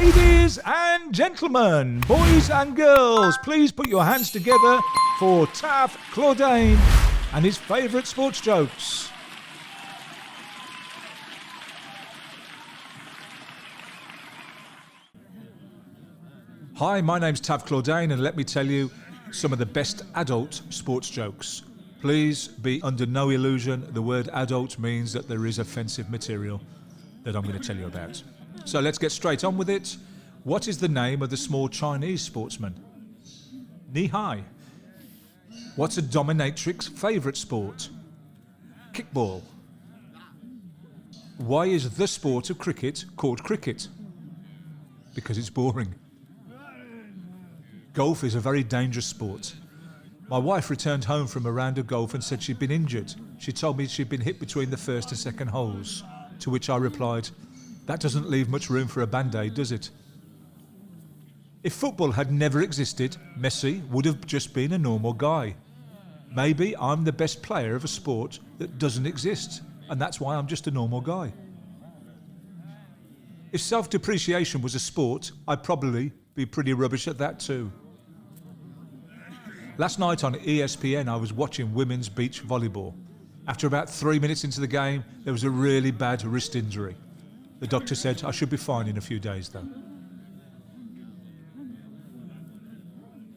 Ladies and gentlemen, boys and girls, please put your hands together for Tav Chlordane and his favourite sports jokes. Hi, my name's Tav Chlordane, and let me tell you some of the best adult sports jokes. Please be under no illusion the word adult means that there is offensive material that I'm going to tell you about. So let's get straight on with it. What is the name of the small Chinese sportsman? Knee-high. What's a dominatrix's favourite sport? Kickball. Why is the sport of cricket called cricket? Because it's boring. Golf is a very dangerous sport. My wife returned home from a round of golf and said she'd been injured. She told me she'd been hit between the first and second holes, to which I replied, that doesn't leave much room for a band-aid, does it? If football had never existed, Messi would have just been a normal guy. Maybe I'm the best player of a sport that doesn't exist, and that's why I'm just a normal guy. If self-depreciation was a sport, I'd probably be pretty rubbish at that too. Last night on ESPN, I was watching women's beach volleyball. After about 3 minutes into the game, there was a really bad wrist injury. The doctor said I should be fine in a few days though.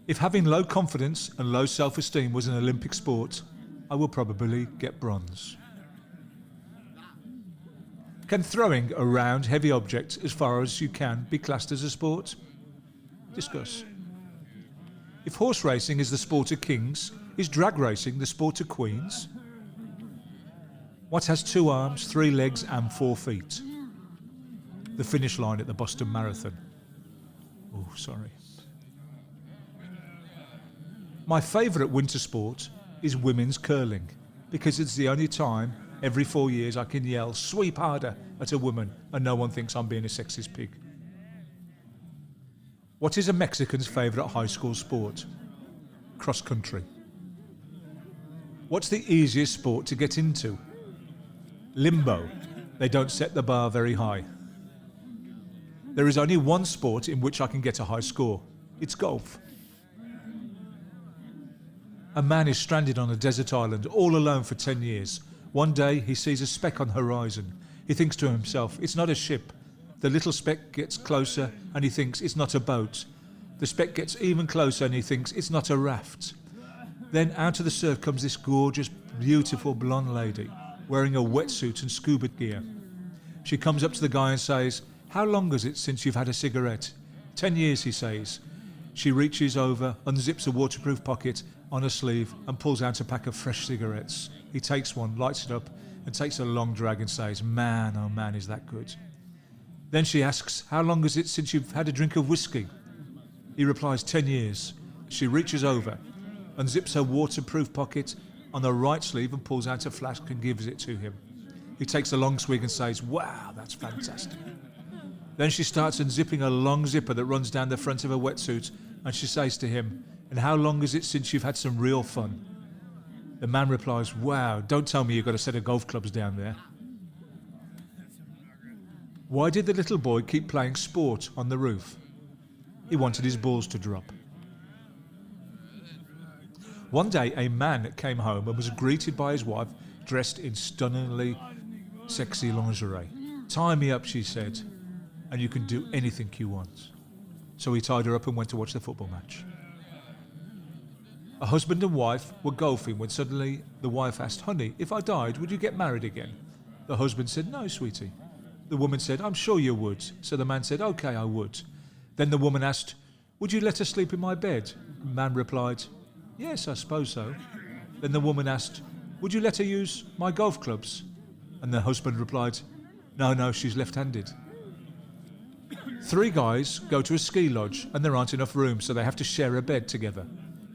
If having low confidence and low self-esteem was an Olympic sport, I will probably get bronze. Can throwing a round, heavy object as far as you can be classed as a sport? Discuss. If horse racing is the sport of kings, is drag racing the sport of queens? What has 2 arms, 3 legs and 4 feet? The finish line at the Boston Marathon. Oh, sorry. My favourite winter sport is women's curling, because it's the only time every 4 years I can yell, sweep harder at a woman, and no one thinks I'm being a sexist pig. What is a Mexican's favourite high school sport? Cross country. What's the easiest sport to get into? Limbo. They don't set the bar very high. There is only one sport in which I can get a high score. It's golf. A man is stranded on a desert island all alone for 10 years. One day he sees a speck on the horizon. He thinks to himself, it's not a ship. The little speck gets closer and he thinks it's not a boat. The speck gets even closer and he thinks it's not a raft. Then out of the surf comes this gorgeous, beautiful blonde lady wearing a wetsuit and scuba gear. She comes up to the guy and says, how long is it since you've had a cigarette? 10 years, he says. She reaches over, unzips a waterproof pocket on her sleeve and pulls out a pack of fresh cigarettes. He takes one, lights it up and takes a long drag and says, man, oh man, is that good. Then she asks, how long is it since you've had a drink of whiskey? He replies, 10 years. She reaches over, unzips her waterproof pocket on her right sleeve and pulls out a flask and gives it to him. He takes a long swig and says, wow, that's fantastic. Then she starts unzipping a long zipper that runs down the front of her wetsuit and she says to him, and how long is it since you've had some real fun? The man replies, wow, don't tell me you've got a set of golf clubs down there. Why did the little boy keep playing sport on the roof? He wanted his balls to drop. One day a man came home and was greeted by his wife dressed in stunningly sexy lingerie. Tie me up, she said, and you can do anything you want. So he tied her up and went to watch the football match. A husband and wife were golfing when suddenly the wife asked, honey, if I died, would you get married again? The husband said, no, sweetie. The woman said, I'm sure you would. So the man said, okay, I would. Then the woman asked, would you let her sleep in my bed? The man replied, yes, I suppose so. Then the woman asked, would you let her use my golf clubs? And the husband replied, no, she's left-handed. 3 guys go to a ski lodge and there aren't enough rooms, so they have to share a bed together.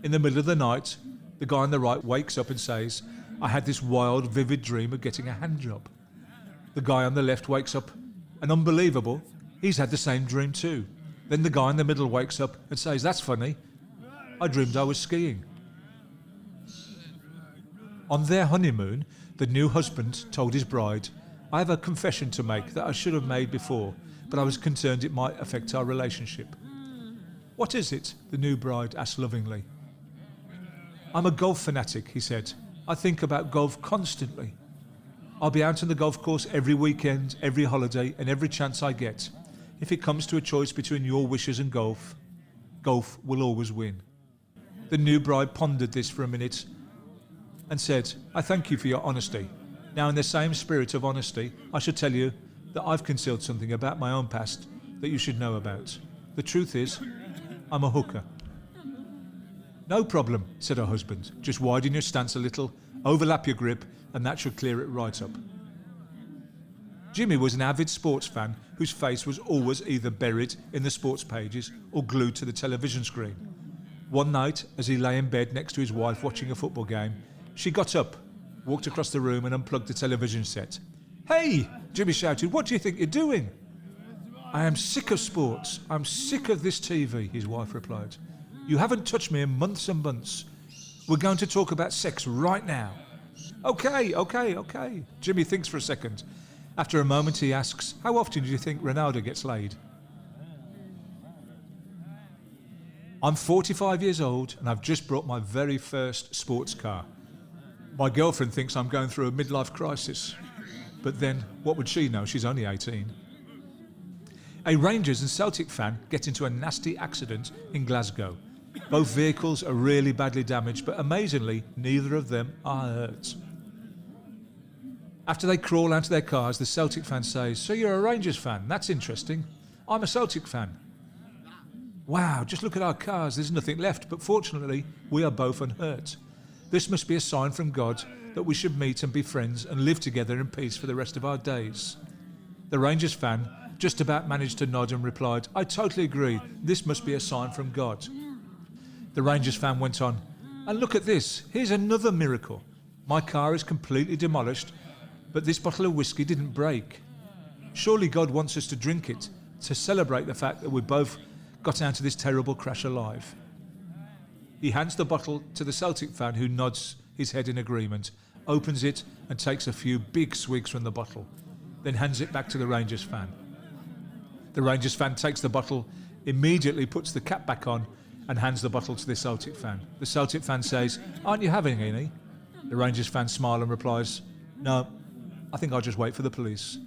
In the middle of the night, the guy on the right wakes up and says, I had this wild, vivid dream of getting a hand job. The guy on the left wakes up and unbelievable, he's had the same dream too. Then the guy in the middle wakes up and says, that's funny, I dreamed I was skiing. On their honeymoon, the new husband told his bride, I have a confession to make that I should have made before, but I was concerned it might affect our relationship. What is it? The new bride asked lovingly. I'm a golf fanatic, he said. I think about golf constantly. I'll be out on the golf course every weekend, every holiday, and every chance I get. If it comes to a choice between your wishes and golf, golf will always win. The new bride pondered this for a minute and said, I thank you for your honesty. Now, in the same spirit of honesty, I should tell you that I've concealed something about my own past that you should know about. The truth is, I'm a hooker. No problem, said her husband. Just widen your stance a little, overlap your grip, and that should clear it right up. Jimmy was an avid sports fan whose face was always either buried in the sports pages or glued to the television screen. One night, as he lay in bed next to his wife watching a football game, she got up, walked across the room and unplugged the television set. Hey, Jimmy shouted, what do you think you're doing? I am sick of sports. I'm sick of this TV, his wife replied. You haven't touched me in months and months. We're going to talk about sex right now. Okay. Jimmy thinks for a second. After a moment he asks, how often do you think Ronaldo gets laid? I'm 45 years old and I've just bought my very first sports car. My girlfriend thinks I'm going through a midlife crisis. But then, what would she know? She's only 18. A Rangers and Celtic fan get into a nasty accident in Glasgow. Both vehicles are really badly damaged, but amazingly, neither of them are hurt. After they crawl out of their cars, the Celtic fan says, so you're a Rangers fan? That's interesting. I'm a Celtic fan. Wow, just look at our cars. There's nothing left, but fortunately, we are both unhurt. This must be a sign from God that we should meet and be friends and live together in peace for the rest of our days. The Rangers fan just about managed to nod and replied, I totally agree. This must be a sign from God. The Rangers fan went on, and look at this. Here's another miracle. My car is completely demolished, but this bottle of whiskey didn't break. Surely God wants us to drink it to celebrate the fact that we both got out of this terrible crash alive. He hands the bottle to the Celtic fan, who nods his head in agreement, opens it and takes a few big swigs from the bottle, then hands it back to the Rangers fan. The Rangers fan takes the bottle, immediately puts the cap back on and hands the bottle to the Celtic fan. The Celtic fan says, aren't you having any? The Rangers fan smiles and replies, no, I think I'll just wait for the police.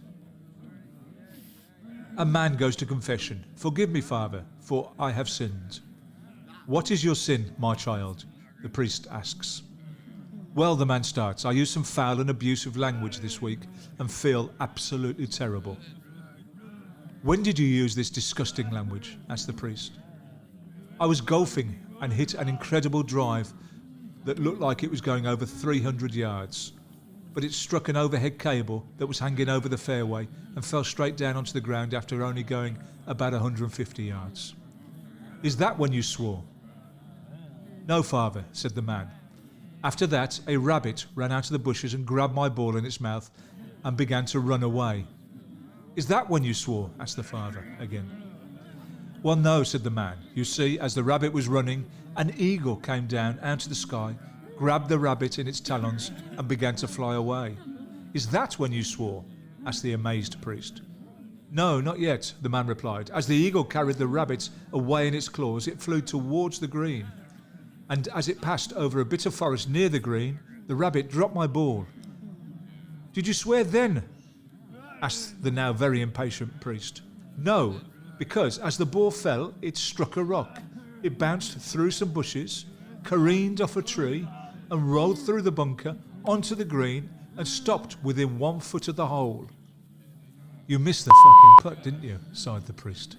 A man goes to confession. Forgive me, Father, for I have sinned. What is your sin, my child? The priest asks. Well, the man starts, I used some foul and abusive language this week and feel absolutely terrible. When did you use this disgusting language? Asked the priest. I was golfing and hit an incredible drive that looked like it was going over 300 yards, but it struck an overhead cable that was hanging over the fairway and fell straight down onto the ground after only going about 150 yards. Is that when you swore? No, Father, said the man. After that, a rabbit ran out of the bushes and grabbed my ball in its mouth and began to run away. Is that when you swore? Asked the father again. Well, no, said the man. You see, as the rabbit was running, an eagle came down out of the sky, grabbed the rabbit in its talons and began to fly away. Is that when you swore? Asked the amazed priest. No, not yet, the man replied. As the eagle carried the rabbit away in its claws, it flew towards the green. And as it passed over a bit of forest near the green, the rabbit dropped my ball. Did you swear then? Asked the now very impatient priest. No, because as the ball fell, it struck a rock. It bounced through some bushes, careened off a tree, and rolled through the bunker onto the green and stopped within 1 foot of the hole. You missed the fucking putt, didn't you? Sighed the priest.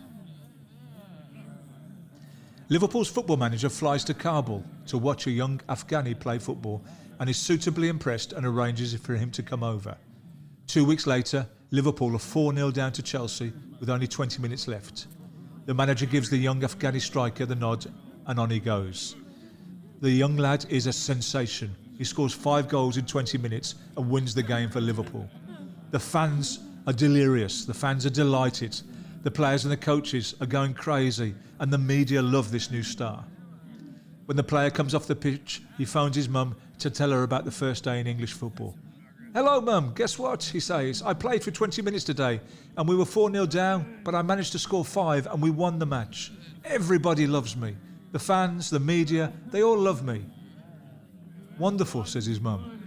Liverpool's football manager flies to Kabul to watch a young Afghani play football and is suitably impressed and arranges for him to come over. 2 weeks later, Liverpool are 4-0 down to Chelsea with only 20 minutes left. The manager gives the young Afghani striker the nod and on he goes. The young lad is a sensation. He scores 5 goals in 20 minutes and wins the game for Liverpool. The fans are delirious. The fans are delighted. The players and the coaches are going crazy and the media love this new star. When the player comes off the pitch, he phones his mum to tell her about the first day in English football. Hello, Mum. Guess what? He says. I played for 20 minutes today and we were 4-0 down, but I managed to score 5 and we won the match. Everybody loves me. The fans, the media, they all love me. Wonderful, says his mum.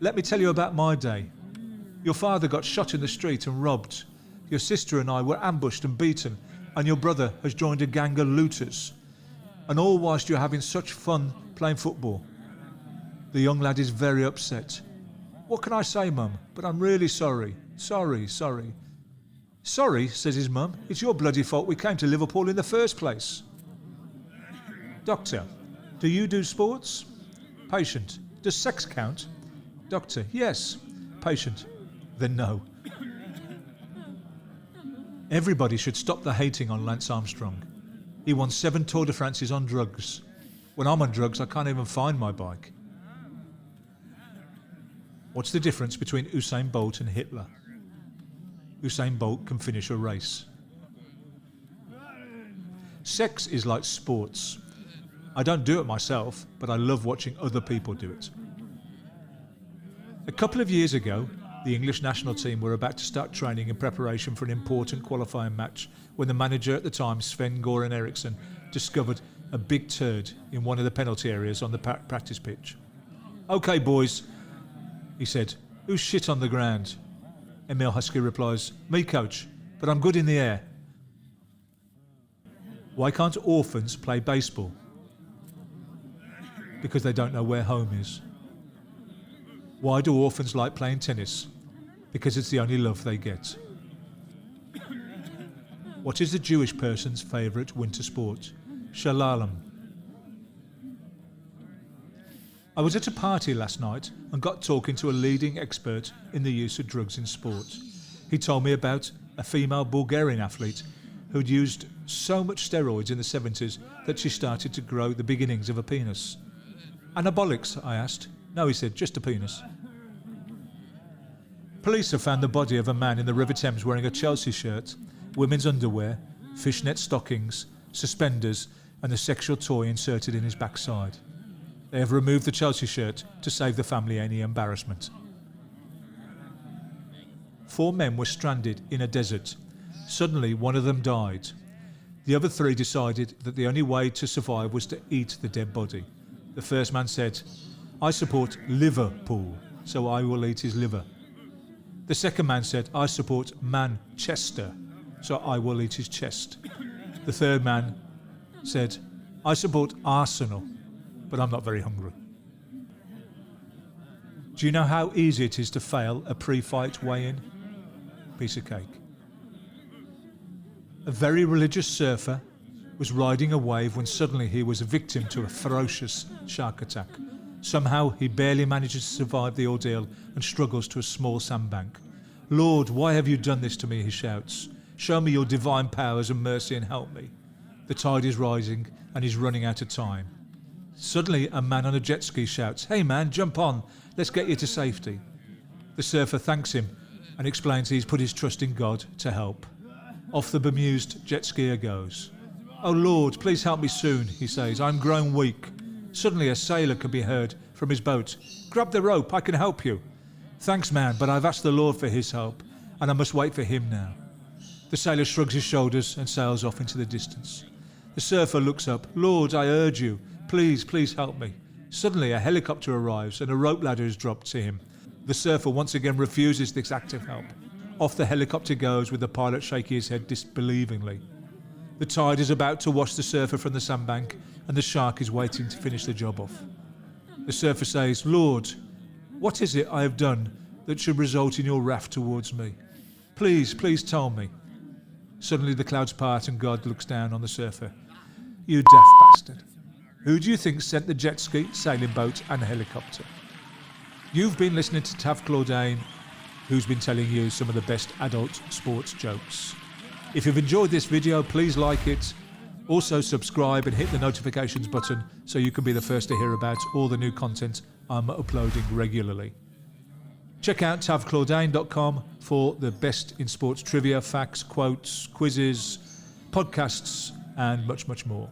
Let me tell you about my day. Your father got shot in the street and robbed. Your sister and I were ambushed and beaten, and your brother has joined a gang of looters. And all whilst you're having such fun playing football. The young lad is very upset. What can I say, Mum? But I'm really sorry. Sorry. Sorry, says his mum. It's your bloody fault we came to Liverpool in the first place. Doctor, do you do sports? Patient, does sex count? Doctor, yes. Patient, then no. Everybody should stop the hating on Lance Armstrong. He won 7 Tour de France's on drugs. When I'm on drugs, I can't even find my bike. What's the difference between Usain Bolt and Hitler? Usain Bolt can finish a race. Sex is like sports. I don't do it myself, but I love watching other people do it. A couple of years ago, the English national team were about to start training in preparation for an important qualifying match when the manager at the time, Sven-Göran Eriksson, discovered a big turd in one of the penalty areas on the practice pitch. "OK, boys," he said, "who's shit on the ground?" Emil Husky replies, "Me, coach, but I'm good in the air." Why can't orphans play baseball? Because they don't know where home is. Why do orphans like playing tennis? Because it's the only love they get. What is the Jewish person's favourite winter sport? Shalom. I was at a party last night and got talking to a leading expert in the use of drugs in sport. He told me about a female Bulgarian athlete who'd used so much steroids in the 70s that she started to grow the beginnings of a penis. Anabolics, I asked. No, he said, just a penis. Police have found the body of a man in the River Thames wearing a Chelsea shirt, women's underwear, fishnet stockings, suspenders and a sexual toy inserted in his backside. They have removed the Chelsea shirt to save the family any embarrassment. 4 men were stranded in a desert. Suddenly, one of them died. The other 3 decided that the only way to survive was to eat the dead body. The first man said, "I support Liverpool, so I will eat his liver." The second man said, "I support Manchester, so I will eat his chest." The third man said, "I support Arsenal, but I'm not very hungry." Do you know how easy it is to fail a pre-fight weigh-in? Piece of cake. A very religious surfer was riding a wave when suddenly he was a victim to a ferocious shark attack. Somehow he barely manages to survive the ordeal and struggles to a small sandbank. "Lord, why have you done this to me?" he shouts. "Show me your divine powers and mercy and help me." The tide is rising and he's running out of time. Suddenly a man on a jet ski shouts, "Hey man, jump on, let's get you to safety." The surfer thanks him and explains he's put his trust in God to help. Off the bemused jet skier goes. "Oh Lord, please help me soon," he says. "I'm grown weak." Suddenly a sailor can be heard from his boat. "Grab the rope, I can help you." "Thanks man, but I've asked the Lord for his help and I must wait for him now." The sailor shrugs his shoulders and sails off into the distance. The surfer looks up. "Lord, I urge you, please help me." Suddenly a helicopter arrives and a rope ladder is dropped to him. The surfer once again refuses this act of help. Off the helicopter goes with the pilot shaking his head disbelievingly. The tide is about to wash the surfer from the sandbank and the shark is waiting to finish the job off. The surfer says, "Lord, what is it I have done that should result in your wrath towards me? Please tell me." Suddenly the clouds part and God looks down on the surfer. "You daft bastard. Who do you think sent the jet ski, sailing boat and helicopter?" You've been listening to Tav Chlordane, who's been telling you some of the best adult sports jokes. If you've enjoyed this video, please like it. Also subscribe and hit the notifications button so you can be the first to hear about all the new content I'm uploading regularly. Check out tavchlordane.com for the best in sports trivia, facts, quotes, quizzes, podcasts and much more.